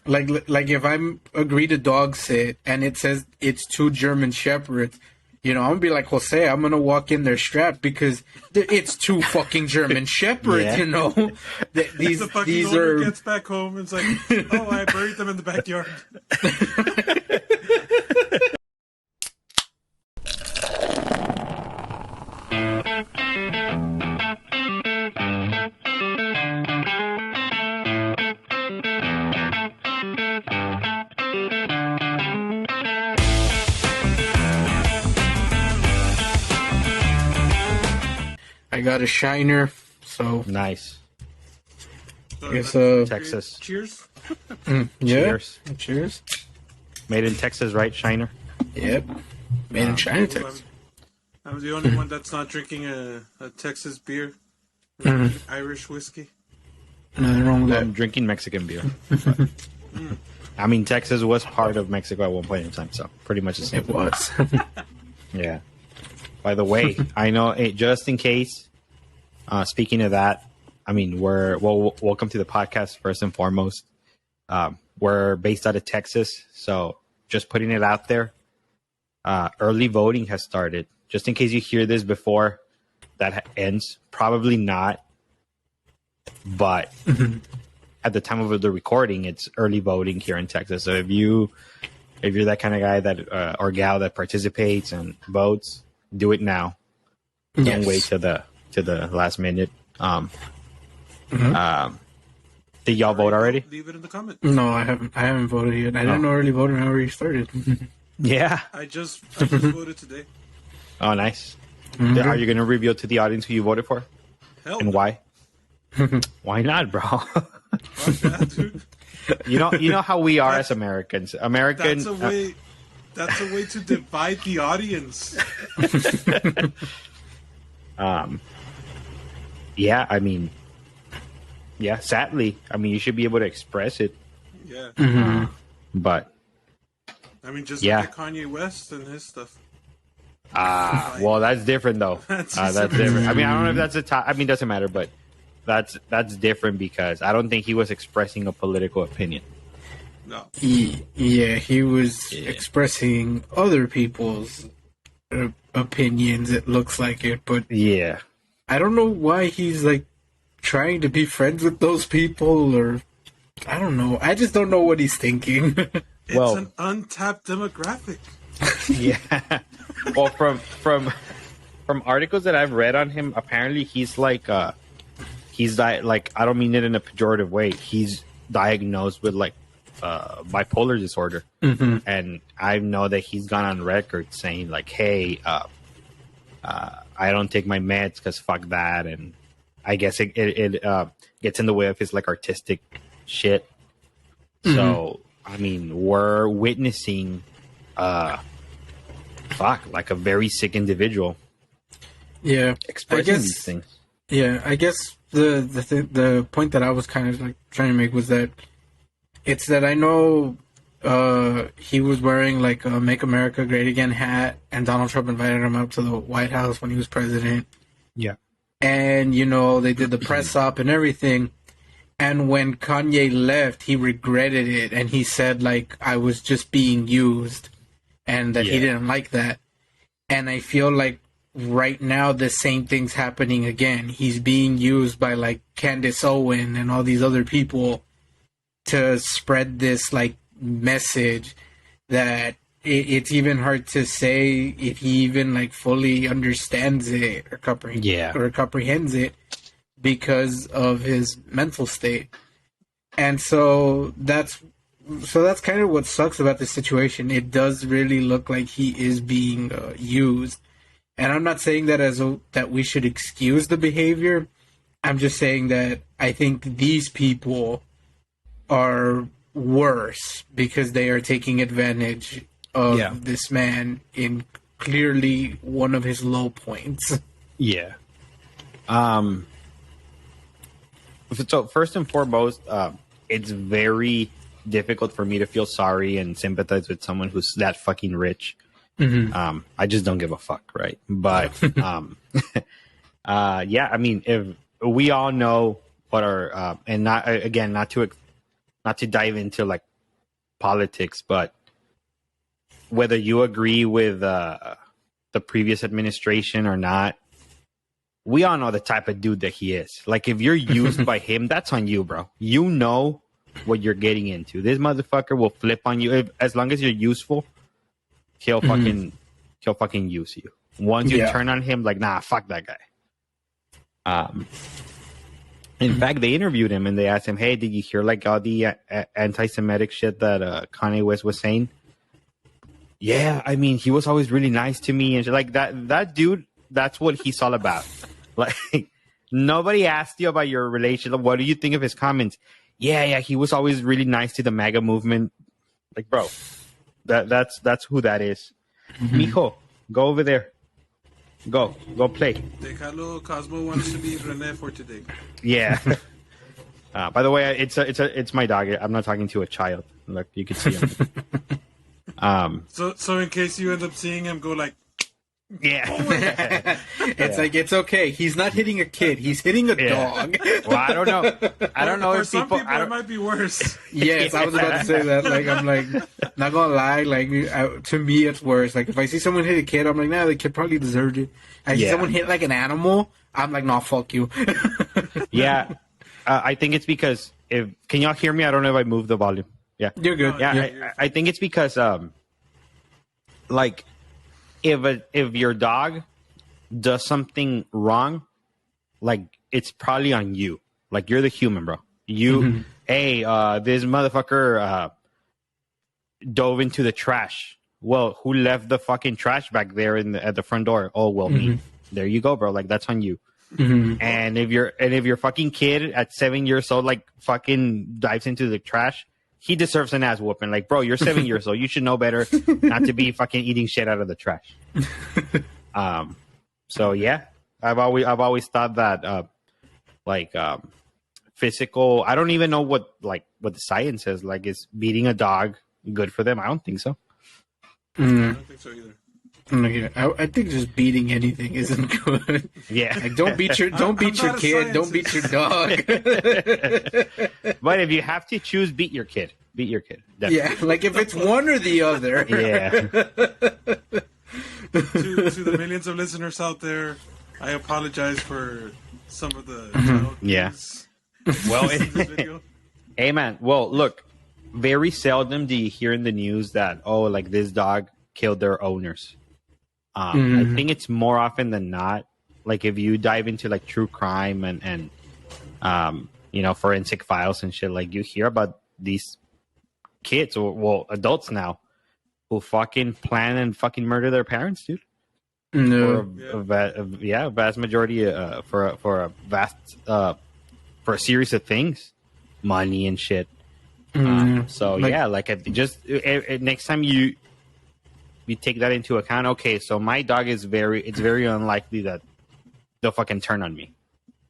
like if I'm agree to dog sit and it says it's 2 German Shepherds, I'm gonna be like, Jose, I'm gonna walk in there strapped because it's 2 fucking German Shepherds. These The fucking these owner are gets back home and it's like, oh, I buried them in the backyard. I got a Shiner, so Nice. So It's, that's- Texas. Cheers. yeah. Cheers. Cheers. Made in Texas, right, Shiner? Yep. Made in China, Texas. I'm the only one that's not drinking a Texas beer. Irish whiskey. Nothing wrong with that. I'm drinking Mexican beer. But, I mean, Texas was part of Mexico at one point in time, so pretty much the same. It was. Yeah. By the way, I know, just in case, speaking of that, I mean, welcome to the podcast first and foremost. We're based out of Texas, so just putting it out there. Early voting has started. Just in case you hear this before that ends, probably not. But at the time of the recording, it's early voting here in Texas. So if you're that kind of guy that or gal that participates and votes, do it now. Don't wait till the last minute. Did y'all vote already? Leave it in the comments. No, I haven't voted yet. I didn't know early voting already started. Yeah. I just voted today. Oh, nice. Are you going to reveal to the audience who you voted for Hell, and why? Why not, bro? fuck that, dude. you know how we are as Americans. That's a way. That's a way to divide the audience. Yeah, I mean, sadly, I mean, you should be able to express it, Yeah. but I mean, just Yeah. look at Kanye West and his stuff. well, that's different though. That's That's just- different. I mean, I don't know if that's a top. I mean, it doesn't matter, but that's different because I don't think he was expressing a political opinion. No. He was expressing other people's opinions. It looks like it, but Yeah, I don't know why he's like trying to be friends with those people, or I don't know. I just don't know what he's thinking. It's Well- an untapped demographic. yeah. Well, from articles that I've read on him, apparently he's like like, I don't mean it in a pejorative way. He's diagnosed with like bipolar disorder, and I know that he's gone on record saying like, "Hey, I don't take my meds because fuck that," and I guess it gets in the way of his like artistic shit. So I mean, we're witnessing like a very sick individual Yeah, expressing these things. Yeah, I guess the point that I was kind of like trying to make was that it's that I know he was wearing like a "Make America Great Again" hat, and Donald Trump invited him up to the White House when he was president. Yeah. And they did the press op and everything. And when Kanye left, he regretted it, and he said like, I was just being used, and that he didn't like that. And I feel like right now the same thing's happening again. He's being used by like Candace Owen and all these other people to spread this like message that it's even hard to say if he even like fully understands it or comprehends it because of his mental state. And so that's kind of what sucks about this situation. It does really look like he is being used. And I'm not saying that that we should excuse the behavior. I'm just saying that I think these people are worse because they are taking advantage of this man in clearly one of his low points. Yeah. So first and foremost, it's very difficult for me to feel sorry and sympathize with someone who's that fucking rich. I just don't give a fuck, right? But yeah, I mean, if we all know what our and not to dive into like politics, but whether you agree with the previous administration or not, we all know the type of dude that he is. Like, if you're used by him, that's on you, bro. You know what you're getting into. This motherfucker will flip on you. As long as you're useful, he'll fucking use you. Once you turn on him, like, nah, fuck that guy. In fact, they interviewed him and they asked him, "Hey, did you hear like all the anti-Semitic shit that Kanye West was saying?" Yeah, I mean, he was always really nice to me and shit. Like that dude. That's what he's all about. Like, nobody asked you about your relationship. What do you think of his comments? Yeah, he was always really nice to the MAGA movement. Like, bro, that's who that is. Mijo, go over there. Go play. Decalo Cosmo wants to be Rene for today. Yeah. By the way, it's my dog. I'm not talking to a child. Look, you can see him. So in case you end up seeing him, go like. Yeah. It's like, it's okay. He's not hitting a kid. He's hitting a dog. Well, I don't know For if some people, I it might be worse. Yes, I was about to say that. Like, I'm like, not gonna lie. Like, to me, it's worse. Like, if I see someone hit a kid, I'm like, nah, the kid probably deserved it. I see someone hit like an animal, I'm like, nah, fuck you. Yeah. I think it's because can y'all hear me? I don't know if I moved the volume. Yeah. You're good. Yeah. I think it's because like, if your dog does something wrong, like, it's probably on you. Like, you're the human, bro. You, hey, this motherfucker dove into the trash. Well, who left the fucking trash back there at the front door? Oh, well, me. There you go, bro. Like, that's on you. And if your fucking kid at 7 years old, like, fucking dives into the trash, he deserves an ass whooping. Like, bro, you're 7 years old. You should know better not to be fucking eating shit out of the trash. So yeah, I've always thought that physical. I don't even know what the science says. Like, is beating a dog good for them? I don't think so. I don't think so either. I think just beating anything isn't good. Yeah, like, don't beat your kid. Don't beat your dog. But if you have to choose, beat your kid. Beat your kid. Definitely. Yeah, like, if it's one or the other. Yeah. To the millions of listeners out there, I apologize for some of the Yeah. Well, in this video. Hey man, well, look, very seldom do you hear in the news that, oh, like, this dog killed their owners. I think it's more often than not, like, if you dive into like true crime and forensic files and shit, like, you hear about these kids or adults now who fucking plan and fucking murder their parents, dude. No. A vast majority for a series of things, money and shit. So like, yeah, like, next time you take that into account. Okay, so my dog it's very unlikely that they'll fucking turn on me.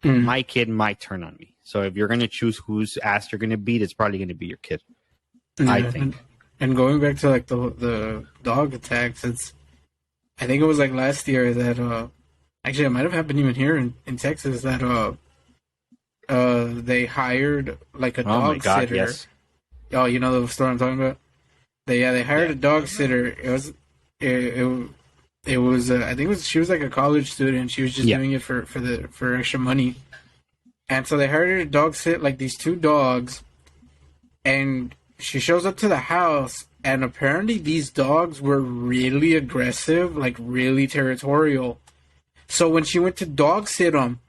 My kid might turn on me. So if you're gonna choose whose ass you're gonna beat, it's probably gonna be your kid. I think. And going back to like the dog attacks, I think it was like last year that actually it might have happened even here in Texas that they hired like a dog sitter. Yes. Oh, you know the story I'm talking about? They hired a dog sitter. It was I think she was like a college student. She was just doing it for extra money. And so they hired her to dog sit like these two dogs, and she shows up to the house, and apparently these dogs were really aggressive, like really territorial. So when she went to dog sit them,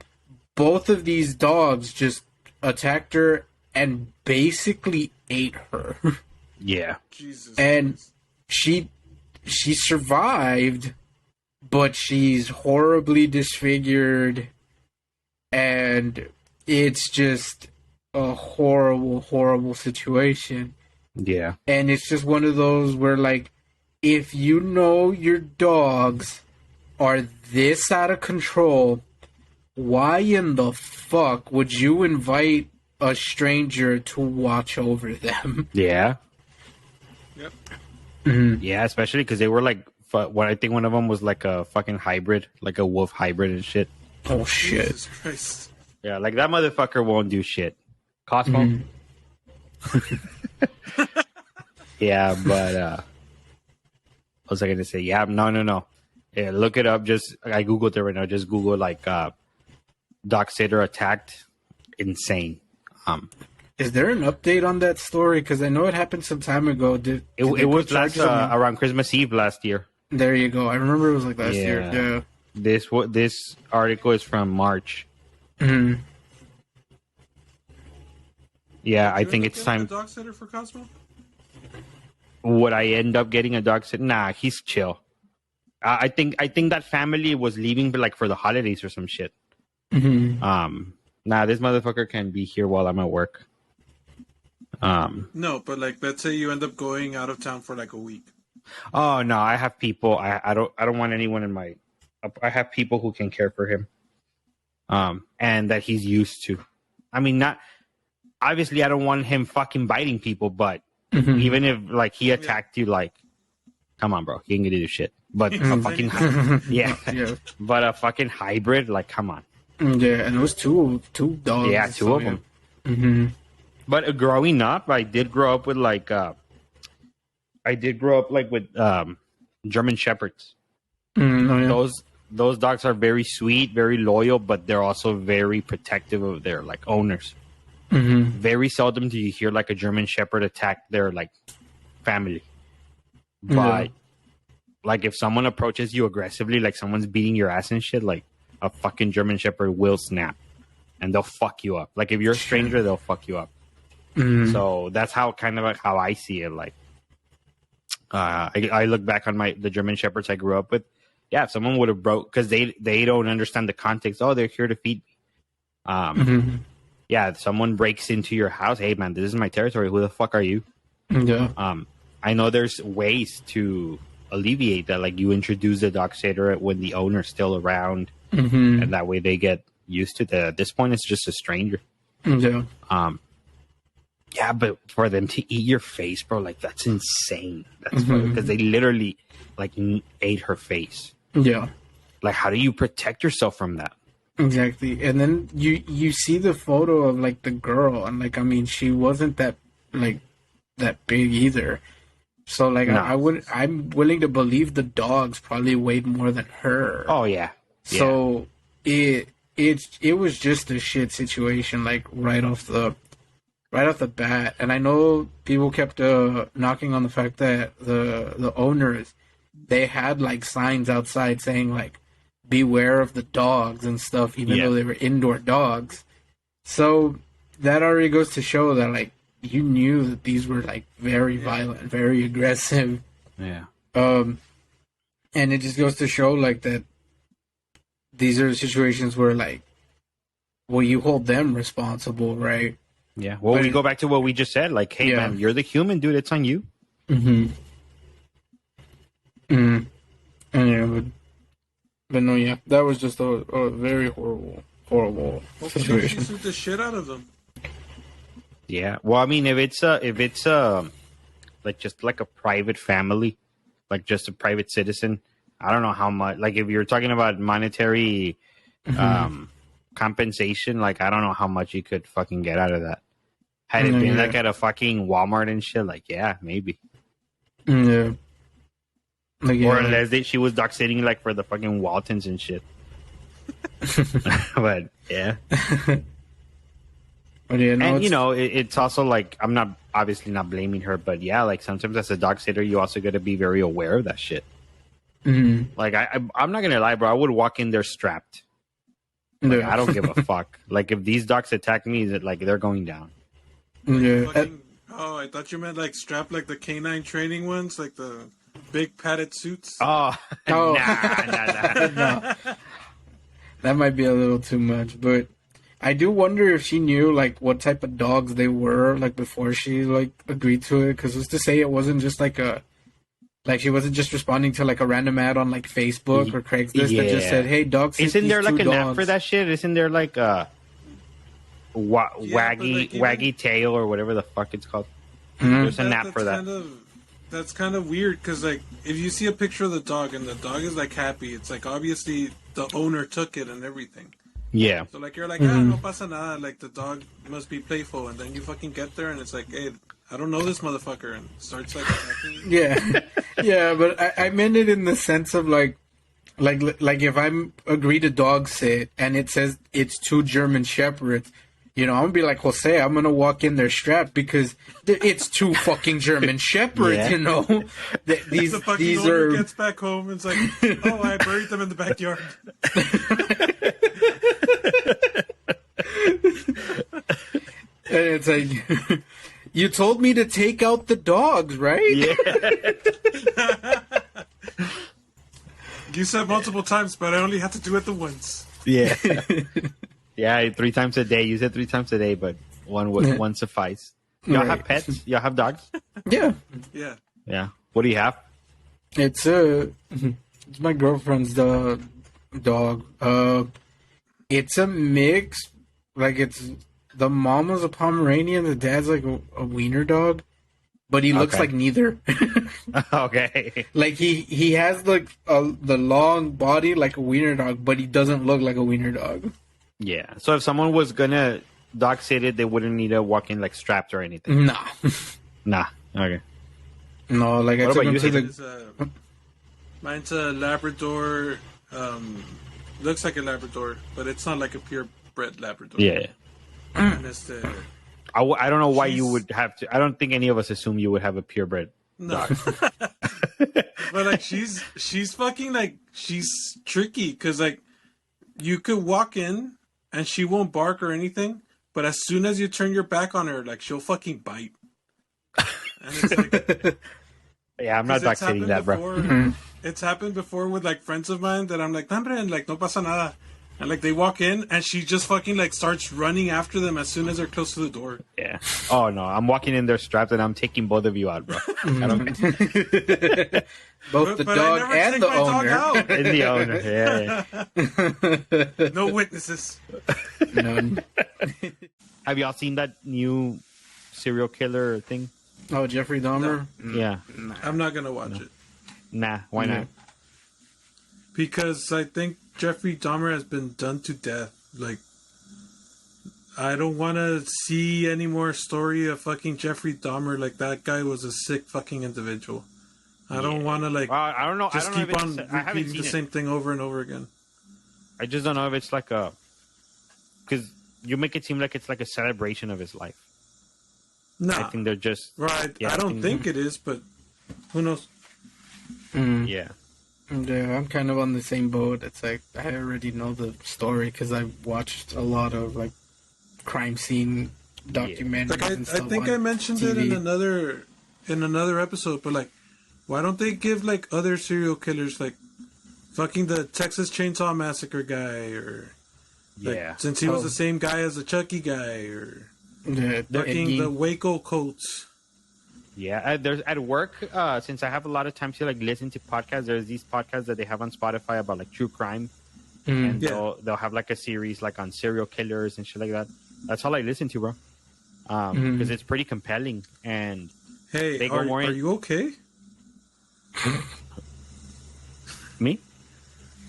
both of these dogs just attacked her basically ate her. Yeah. Jesus and Christ. she survived, but she's horribly disfigured, and it's just a horrible, horrible situation. Yeah. And it's just one of those where, like, if you know your dogs are this out of control, why in the fuck would you invite a stranger to watch over them? Yeah. Yep. Mm-hmm. Yeah, especially because they were like, what I think one of them was like a fucking hybrid, like a wolf hybrid and shit. Oh, shit. Jesus Christ. Yeah, like that motherfucker won't do shit. Cosmo. Yeah, but what was I gonna say? Yeah, no. Yeah, look it up. Just I googled it right now. Just Google like dog sitter attacked. Insane. Is there an update on that story? Because I know it happened some time ago. Did It they was put last charges on him? around Christmas Eve last year. There you go. I remember it was like last year. Yeah. Yeah. This article is from March. Hmm. Yeah, I You think end up it's getting time. a dog sitter for Cosmo? Would I end up getting a dog sitter? Nah, he's chill. I think that family was leaving like for the holidays or some shit. Hmm. Nah, this motherfucker can be here while I'm at work. No, but like, let's say you end up going out of town for like a week. Oh no, I have people. I don't want anyone in my. I have people who can care for him. And that he's used to. I mean, not obviously. I don't want him fucking biting people, but even if like he attacked you, like, come on, bro, he ain't gonna do shit. But a fucking yeah, Yeah. but a fucking hybrid, like, come on. Yeah, and it was two dogs. Yeah, two of them. Hmm. But growing up, I did grow up with like with German shepherds. Oh, yeah. Those dogs are very sweet, very loyal, but they're also very protective of their like owners. Hmm. Very seldom do you hear like a German shepherd attack their like family. But Yeah. like if someone approaches you aggressively, like someone's beating your ass and shit, like a fucking German shepherd will snap and they'll fuck you up. Like if you're a stranger, they'll fuck you up. Mhm. So that's how kind of like how I see it. Like I look back on the German shepherds I grew up with. Yeah, if someone would have broke because they don't understand the context. Oh, they're here to feed me. Mhm. Yeah, if someone breaks into your house, hey man, this is my territory. Who the fuck are you? Yeah. I know there's ways to alleviate that. Like you introduce the dog sitter when the owner's still around, Mhm. and that way they get used to that. At this point, it's just a stranger. Yeah. Yeah, but for them to eat your face, bro, like that's insane. That's because they literally like ate her face. Yeah. Like, how do you protect yourself from that? Exactly. And then you see the photo of like the girl, and like I mean, she wasn't that big either. So like No. I'm willing to believe the dogs probably weighed more than her. Oh yeah. So it was just a shit situation, like right off the bat. And I know people kept knocking on the fact that the owners, they had like signs outside saying like beware of the dogs and stuff, even though they were indoor dogs. So that already goes to show that like you knew that these were like very violent, very aggressive. Yeah. And it just goes to show like that these are situations where like, well, you hold them responsible, right? Yeah. Well, But we go back to what we just said. Like, hey, Yeah. man, you're the human, dude. It's on you. Mm-hmm. Mm. And yeah, but no, yeah, that was just a very horrible Hopefully she situation. sued the shit out of them. Yeah. Well, I mean, if it's like just like a private family, like just a private citizen, I don't know how much. Like, if you're talking about monetary compensation, like I don't know how much you could fucking get out of that. Had it been like at a fucking Walmart and shit, like yeah, maybe. Yeah. Like, Or yeah. unless she was dog sitting like for the fucking Waltons and shit. But yeah. But yeah, no, And it's, you know, it's also like I'm not obviously not blaming her, but yeah, like sometimes as a dog sitter, you also got to be very aware of that shit. Mhm. Like I'm not gonna lie, bro. I would walk in there strapped. Like, Yeah. I don't give a fuck. Like if these dogs attack me, that like they're going down. Yeah. Fucking, oh, I thought you meant like strap like the canine training ones, like the big padded suits. Oh, Oh. nah. No. That might be a little too much, but I do wonder if she knew like what type of dogs they were like before she like agreed to it. Because who's to say it wasn't just like she wasn't just responding to like a random ad on like Facebook or Craigslist that just Yeah. said, "Hey, dogs." Isn't there like an app for that shit? Isn't there like a waggy like, even- waggy tail or whatever the fuck it's called? There's an app for that. That's kind of weird because like if you see a picture of the dog and the dog is like happy, it's like obviously the owner took it and everything. Yeah. So like you're like, no pasa nada, like the dog must be playful, and then you fucking get there and it's like, hey, I don't know this motherfucker, and starts like attacking you. Yeah, yeah, but I meant it in the sense of like if I'm agree to dog sit and it says it's 2 German Shepherds, I'm gonna be like, Jose, I'm gonna walk in there strapped because it's 2 fucking German Shepherds, Yeah. These The fucking these owner are gets back home and it's like, oh, I buried them in the backyard. and it's like you told me to take out the dogs, right? Yeah. You said multiple times, but I only had to do it the once. Yeah. Yeah, 3 times a day. You said 3 times a day, but one suffice. Y'all have Right. pets? Y'all have dogs? Yeah. Yeah. Yeah. What do you have? It's my girlfriend's dog. It's a mix. Like it's the mom was a Pomeranian, the dad's like a wiener dog, but he looks Okay. like neither. Okay. Like he has the long body like a wiener dog, but he doesn't look like a wiener dog. Yeah. So if someone was gonna dog sit it, they wouldn't need to walk in like strapped or anything. Nah, Nah. Okay. no. Like I What took about him you, to It's mine's a Labrador. Looks like a Labrador, but it's not like a purebred Labrador. Yeah. And it's I don't know why you She's- would have to. I don't think any of us assume you would have a purebred. no. But like she's fucking like she's tricky because like you could walk in and she won't bark or anything, but as soon as you turn your back on her, like she'll fucking bite. And it's like, Yeah, I'm not 'cause dog it's sitting happened that, bro. before- It's happened before with like friends of mine that I'm like, "Hombre," and like no pasa nada. And like they walk in and she just fucking like starts running after them as soon as they're close to the door. Yeah. Oh no, I'm walking in there strapped and I'm taking both of you out, bro. I don't Both the But I dog never and take the my dog owner. out. in the owner. Yeah. No witnesses. None. Have y'all seen that new serial killer thing? Oh, Jeffrey Dahmer. Yeah. I'm not gonna watch it Nah. Why not? because I think Jeffrey Dahmer has been done to death. Like, I don't want to see any more story of fucking Jeffrey Dahmer. Like, that guy was a sick fucking individual. I don't want to like I don't know. just I don't know keep if on it's, I haven't repeating seen the it. same thing over and over again. I just don't know if it's like a, because you make it seem like it's like a celebration of his life. No, I think they're just right. Yeah, I don't think it is, but who knows? yeah. Yeah, I'm kind of on the same boat. It's like I already know the story because I've watched a lot of like crime scene documentaries Like I and stuff. think on I mentioned it TV. in another episode, but like, why don't they give like other serial killers like fucking the Texas Chainsaw Massacre guy or like, Yeah. since he was Oh. the same guy as the Chucky guy or Yeah, fucking Ed the Gein. Waco Colts. Yeah, there's at work. Since I have a lot of time to like listen to podcasts, there's these podcasts that they have on Spotify about like true crime, and Yeah. they'll have like a series like on serial killers and shit like that. That's all I listen to, bro. Because it's pretty compelling. And Hey, They go more are in- you okay? me,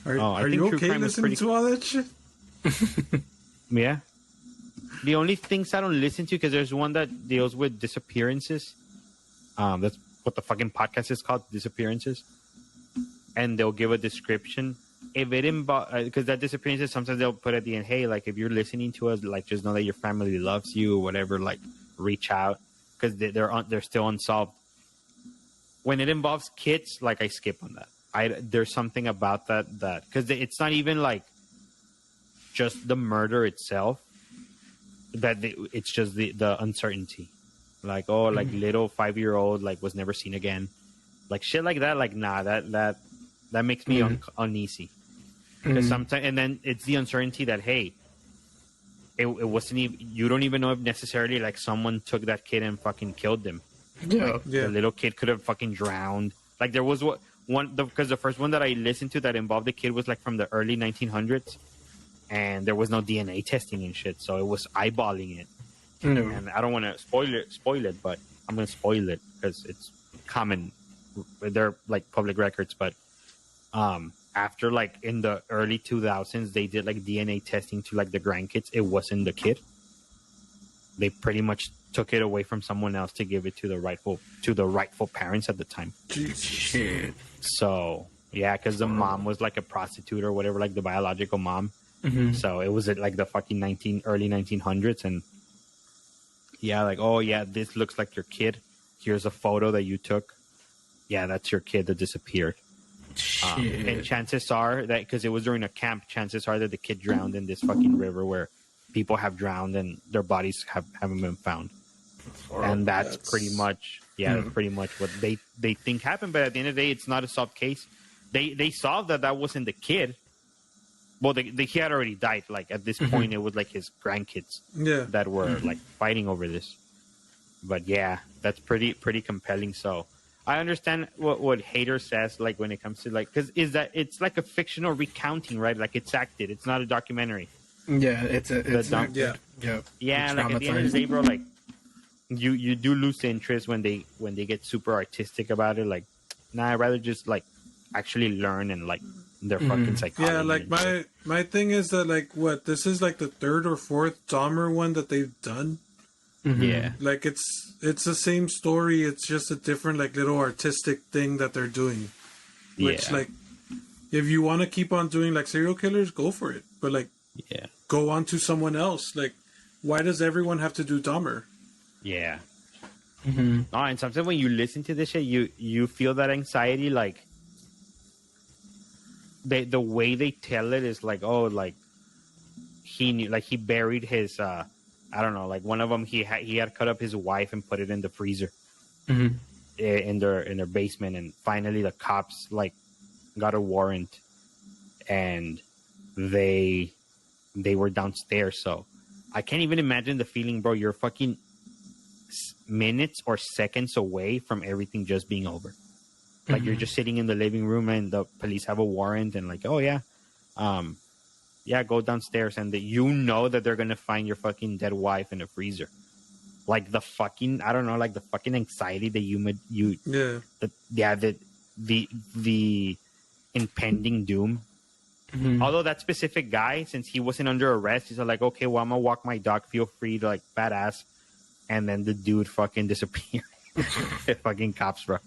Are, Oh, I are think you true okay crime is listening pretty- to all that shit? yeah. The only things I don't listen to because there's one that deals with disappearances. That's what the fucking podcast is called, disappearances. And they'll give a description. If it because that disappearances, sometimes they'll put at the end, hey, like if you're listening to us, like just know that your family loves you or whatever. Like reach out because they're still unsolved. When it involves kids, like I skip on that. There's something about that because it's not even like just the murder itself. It's just the uncertainty, like little 5-year-old like was never seen again, like shit like that. Like nah, that makes me uneasy because sometimes, and then it's the uncertainty that hey, it wasn't even, you don't even know if necessarily like someone took that kid and fucking killed them. Yeah. Yeah. The little kid could have fucking drowned. Like there was because the first one that I listened to that involved the kid was like from the early 1900s. And there was no DNA testing and shit, so it was eyeballing it. No. And I don't want to spoil it, but I'm gonna spoil it because it's common. They're like public records, but after like in the early 2000s, they did like DNA testing to like the grandkids. It wasn't the kid. They pretty much took it away from someone else to give it to the rightful parents at the time. Shit. So yeah, because the mom was like a prostitute or whatever, like the biological mom. Mm-hmm. So it was at like the fucking early 1900s, and yeah, like, oh yeah, this looks like your kid. Here's a photo that you took. Yeah, that's your kid that disappeared. Shit. And chances are that because it was during a camp, chances are that the kid drowned in this fucking river where people have drowned and their bodies haven't been found. And that's pretty much that's pretty much what they think happened. But at the end of the day, it's not a solved case. They solved that wasn't the kid. Well, he had already died. Like at this point, it was like his grandkids that were like fighting over this. But yeah, that's pretty compelling. So I understand what Hader says, like when it comes to like, because it's like a fictional recounting, right? Like it's acted. It's not a documentary. Yeah, it's not, yeah. Yeah, like at the end of the day, bro, like you do lose interest when they get super artistic about it. Like, nah, I'd rather just like actually learn and like their fucking psychology. Yeah, like my thing is that like this is like the third or fourth Dahmer one that they've done. Mm-hmm. Yeah, Like it's the same story. It's just a different like little artistic thing that they're doing. Which like, if you want to keep on doing like serial killers, go for it. But like, go on to someone else. Like, why does everyone have to do Dahmer? Yeah. Mm-hmm. Oh, and sometimes when you listen to this shit, you feel that anxiety. Like the way they tell it is like, oh, like he knew, like he buried his. I don't know, like one of them, he had cut up his wife and put it in the freezer in their basement, and finally the cops like got a warrant, and they were downstairs. So I can't even imagine the feeling, bro. You're fucking minutes or seconds away from everything just being over. Like you're just sitting in the living room and the police have a warrant, and like, oh yeah, go downstairs, and you know that they're gonna find your fucking dead wife in the freezer. Like the fucking, I don't know, like the fucking anxiety that the impending doom. Mm-hmm. Although that specific guy, since he wasn't under arrest, he's like, okay, well, I'm gonna walk my dog, feel free to like badass, and then the dude fucking disappeared. Fucking cops, bro.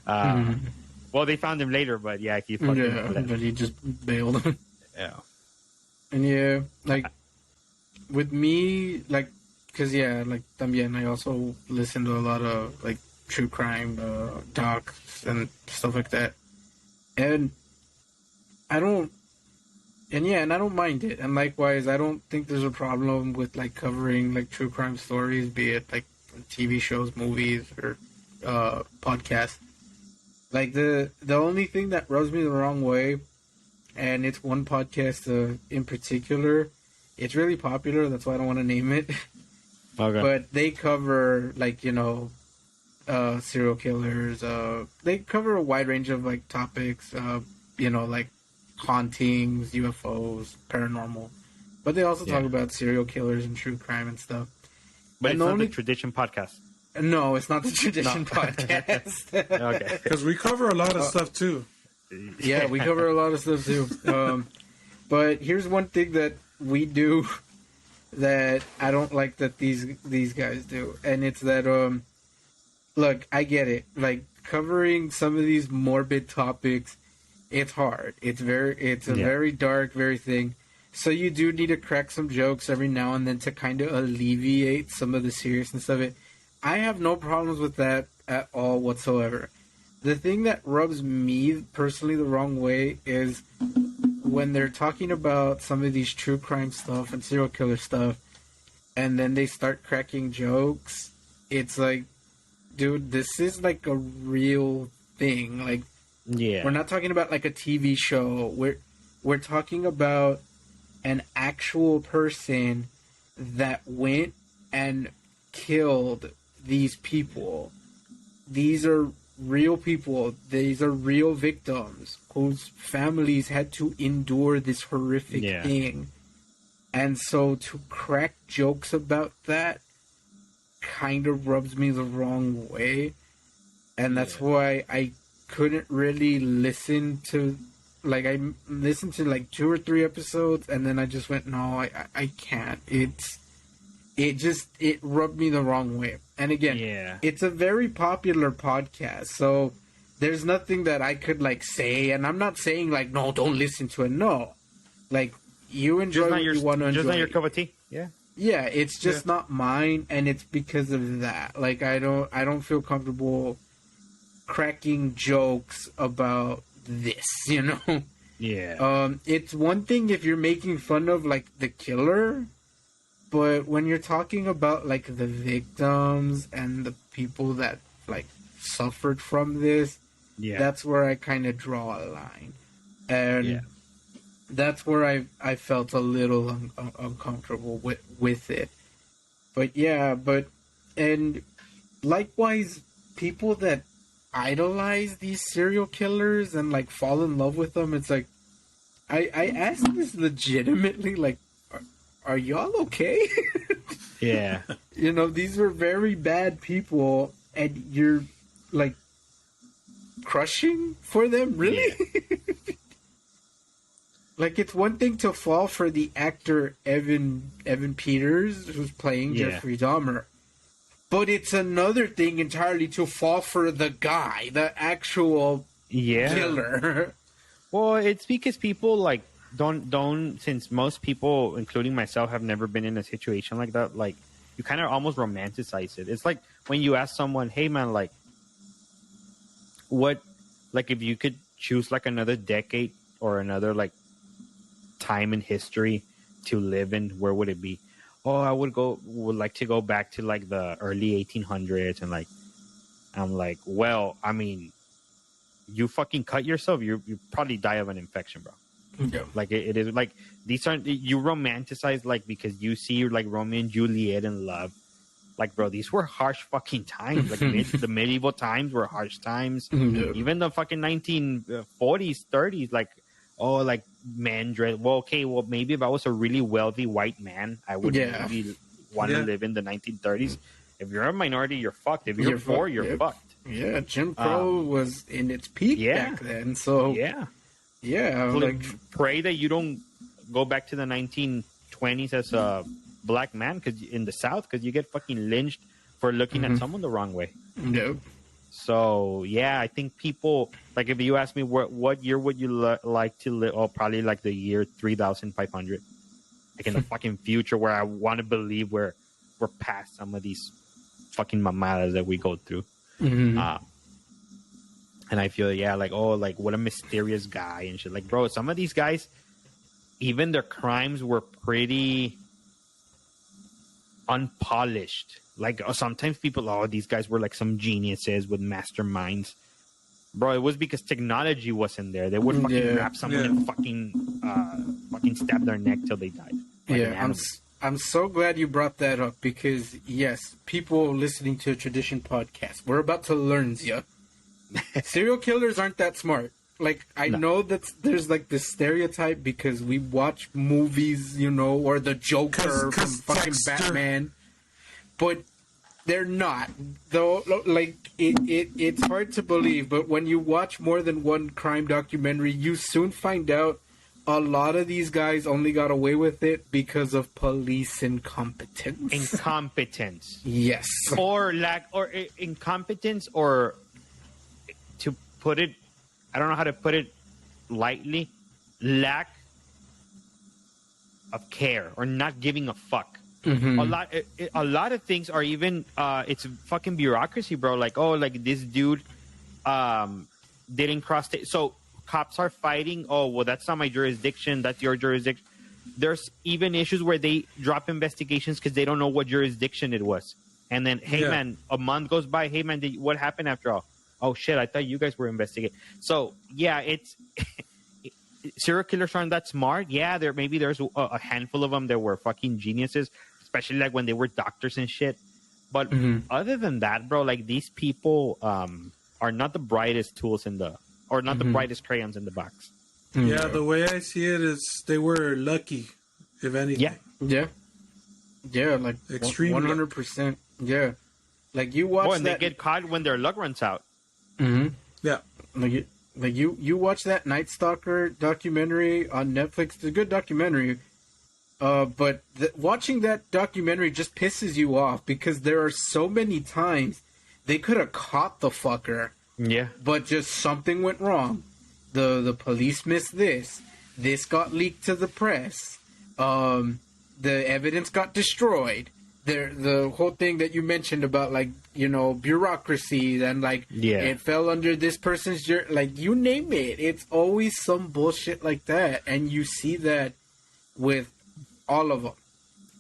Well, they found him later, but yeah, he fucking but he just bailed. Yeah. And yeah, like with me, like, cause yeah, like también, I also listen to a lot of like true crime docs and stuff like that, and I don't mind it. And likewise, I don't think there's a problem with like covering like true crime stories, be it like TV shows, movies, or podcasts. Like the only thing that rubs me the wrong way. And it's one podcast in particular. It's really popular. That's why I don't want to name it. Okay. But they cover, like, serial killers. They cover a wide range of, like, topics. Like hauntings, UFOs, paranormal. But they also talk about serial killers and true crime and stuff. But it's not the Tradition podcast. No, it's not the Tradition podcast. Okay. Because we cover a lot of stuff, too. Yeah, we cover a lot of stuff too. But here's one thing that we do that I don't like that these guys do, and it's that look, I get it. Like covering some of these morbid topics, it's hard. It's a very dark, very thing. So you do need to crack some jokes every now and then to kind of alleviate some of the seriousness of it. I have no problems with that at all whatsoever. The thing that rubs me personally the wrong way is when they're talking about some of these true crime stuff and serial killer stuff, and then they start cracking jokes. It's like, dude, this is like a real thing. Like, we're not talking about like a TV show. We're talking about an actual person that went and killed these people. These are real people. These are real victims whose families had to endure this horrific thing. And so to crack jokes about that kind of rubs me the wrong way. And that's why I couldn't really listen to, like, I listened to like 2 or 3 episodes and then I just went, no, I can't. it rubbed me the wrong way. And again, Yeah. it's a very popular podcast, so there's nothing that I could like say, and I'm not saying like no, don't listen to it. No, like you enjoy Just what not your, you want to enjoy. just not your cup of tea. Yeah. Yeah, it's just not mine, and it's because of that. Like I don't feel comfortable cracking jokes about this, you know. Yeah. It's one thing if you're making fun of like the killer, but when you're talking about like the victims and the people that like suffered from this, Yeah. that's where I kind of draw a line, and Yeah. that's where I felt a little uncomfortable with it. But yeah, and likewise, people that idolize these serial killers and like fall in love with them, it's like I ask this legitimately, like, are y'all okay? Yeah. You know, these were very bad people, and you're like crushing for them, really? Like, it's one thing to fall for the actor Evan Peters, who's playing Yeah. Jeffrey Dahmer, but it's another thing entirely to fall for the guy, the actual Yeah. killer. Well, it's because people like don't since most people, including myself, have never been in a situation like that. Like, you kind of almost romanticize it. It's like when you ask someone, "Hey, man, like, what, like, if you could choose like another decade or another like time in history to live in, where would it be?" Oh, I would like to go back to like the early 1800s, and like, I'm like, well, I mean, you fucking cut yourself, you probably die of an infection, bro. Yeah. Like it is like these aren't, you romanticize like because you see like Romeo and Juliet in love. Like, bro, these were harsh fucking times. Like the medieval times were harsh times. Yeah. Even the fucking 1940s, 30s, like, oh, like men dress. Well, okay, well maybe if I was a really wealthy white man, I would Yeah. maybe want to Yeah. live in the 1930s. If you're a minority, you're fucked. If you're poor, fucked, you're yep. fucked. Yeah, Jim Crow was in its peak Yeah. back then, so Yeah. like Pray that you don't go back to the 1920s as a black man, because in the South, because you get fucking lynched for looking at someone the wrong way. no. So yeah, I think people, like, if you ask me what year would you like to live, oh, probably like the year 3500, like in the fucking future, where I want to believe we're past some of these fucking mamadas that we go through. Mhm. And I feel, yeah, like, oh, like, what a mysterious guy and shit. Like, bro, some of these guys, even their crimes were pretty unpolished. Like, sometimes people, oh, these guys were like some geniuses with masterminds. Bro, it was because technology wasn't there. They would fucking Yeah. wrap someone and fucking stab their neck till they died. Like an Yeah, animal. I'm so glad you brought that up, because yes, people listening to a Tradition podcast, we're about to learn, Zia. Serial killers aren't that smart. Like, I know that there's like this stereotype because we watch movies, you know, or the Joker 'Cause from fucking Dexter. Batman, but they're not. Though, like, it's hard to believe, but when you watch more than one crime documentary, you soon find out a lot of these guys only got away with it because of police incompetence. Incompetence. Yes. Or lack, or incompetence, or to put it, I don't know how to put it lightly, lack of care or not giving a fuck. A lot of things are even it's fucking bureaucracy, bro. Like, oh, like this dude didn't cross so cops are fighting, oh, well, that's not my jurisdiction, that's your jurisdiction. There's even issues where they drop investigations because they don't know what jurisdiction it was. And then, hey, Yeah. man, a month goes by. Hey, man, what happened after all? Oh, shit, I thought you guys were investigating. So, yeah, it's... serial killers aren't that smart. Yeah, there's a handful of them that were fucking geniuses, especially like when they were doctors and shit. But other than that, bro, like these people are not the brightest tools or not the brightest crayons in the box. Yeah, the way I see it is they were lucky, if anything. Yeah. Yeah. Yeah, like Extreme luck. 100%. Yeah. Like, you watch Oh, and that... they get caught when their luck runs out. Yeah. Like you watch that Night Stalker documentary on Netflix. It's a good documentary, But watching that documentary just pisses you off because there are so many times they could have caught the fucker, Yeah. but just something went wrong. The police missed this. This got leaked to the press. The evidence got destroyed. The whole thing that you mentioned about, like, you know, bureaucracy and, like, it fell under this person's like, you name it. It's always some bullshit like that, and you see that with all of them.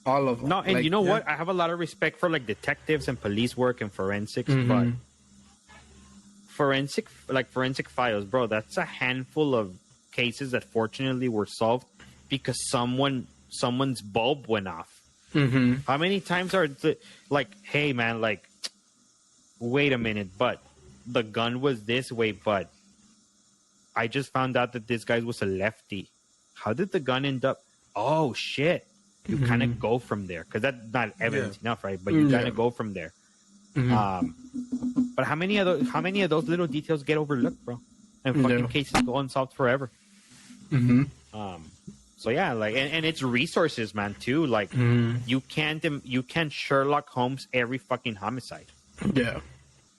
All of them. No, and like, you know what? I have a lot of respect for like detectives and police work and forensics, but forensic files, bro, that's a handful of cases that fortunately were solved because someone's bulb went off. How many times are like, hey man, like, wait a minute, but the gun was this way, but I just found out that this guy was a lefty. How did the gun end up? Oh shit! You kind of go from there because that's not evidence enough, right? But you kind of go from there. But how many of those little details get overlooked, bro? And fucking cases go unsolved forever. So yeah, like, and it's resources, man, too. Like, you can't Sherlock Holmes every fucking homicide. Yeah.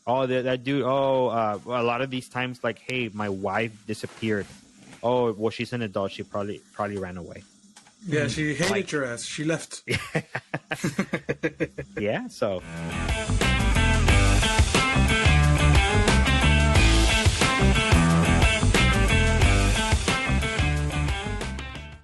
Oh, that dude. Oh, a lot of these times, like, hey, my wife disappeared. Oh, well, she's an adult. She probably ran away. Yeah, she hated your ass. She left. Yeah, so